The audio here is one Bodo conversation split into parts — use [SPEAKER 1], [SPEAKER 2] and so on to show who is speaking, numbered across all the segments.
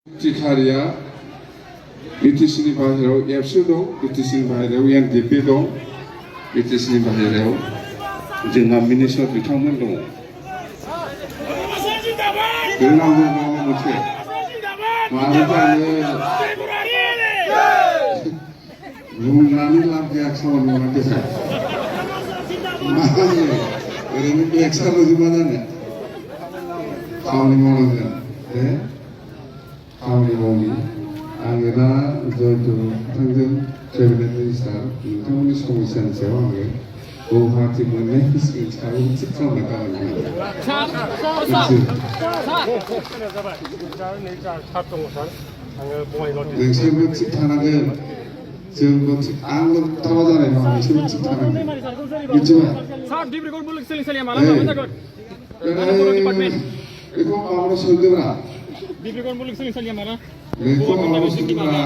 [SPEAKER 1] Tikharia, BTCनि बाहेराव एबसु दं, BTCनि बाहेराव NDP दं, BTCनि बाहेराव जोंहा मिनिस्टार बिथांमोन दङ। दोननांगौ माबा मोनसे मानो जानो बुंनानै लाब गैया खामानि मावनानै देखाय मा जानो ओरैनो एक्सट्राल'जों मा जानो खामानि मावनांगोन खामानि मावनि आङो दा जयन्त बिथांजों केबिनेट मिनिस्टार नोंथांमोननि समस्यानि सायाव आङो गुवाहाटि मोननै हिस्ट्रिनि सायाव थिग खालामनो नोंसोरबो थिग थानांगोन जोंबो थिग आंल' थाबा जानाय नङा नोंसोरबो थिग थानांगोन मिथिबाय बेखौ माबानो सोंदोंना
[SPEAKER 2] डिब्रुगढ़ मुलुगसोलोंसालिया माला
[SPEAKER 1] बेखौ माबानो सोंदोंना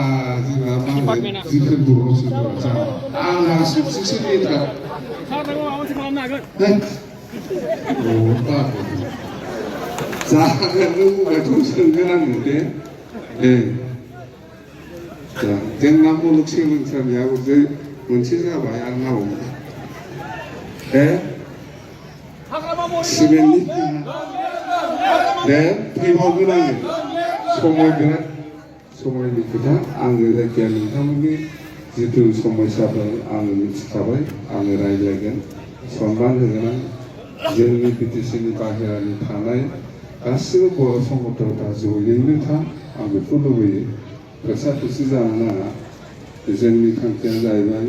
[SPEAKER 1] जोंना मा होनो जिखुन बर'आव सोंदोंना आं गासिबो सोलियोथार
[SPEAKER 2] सार नोङो माबा मोनसे खालामनो हागोन
[SPEAKER 1] जागोन नों बुंबायथ' सोंगोन आङो दे जोंना मुलुगसोलोंसालियाव जे मोनसे जाबाय आं मावो सिमेन्टनि फैबावगोन आङो समय बिराद समयनि खोथा आङो जायखिया नोंथांमोननि जिथु समस्याफोर आङो मिथिखाबाय आङो रायज्लायगोन सनमान होगोन आं जोंनि बिटिसिनि बाहेरानि थानाय गासिबो बर' संगठनफ्रा जयैनो था आं बेखौ लुबैयो खोसा खोसि जानो नाङा जोंनि थांखिया जाहैबाय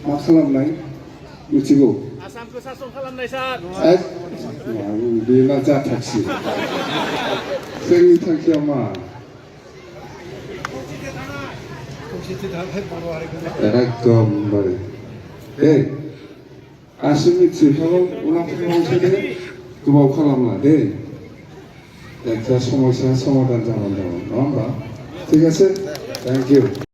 [SPEAKER 1] मा खालामनाय मिथिगौ
[SPEAKER 2] आसामखौ सासन खालामनाय सार
[SPEAKER 1] बेना जाथारसै जोंनि थांखिया मा एकदमबारे गासिबो मिथिखागौ उनाव फैबावसै गोबाव खालामला जायखिया समस्या समाधान जाबानो जाबाय नङा होमबा थिग আছে थेंक इउ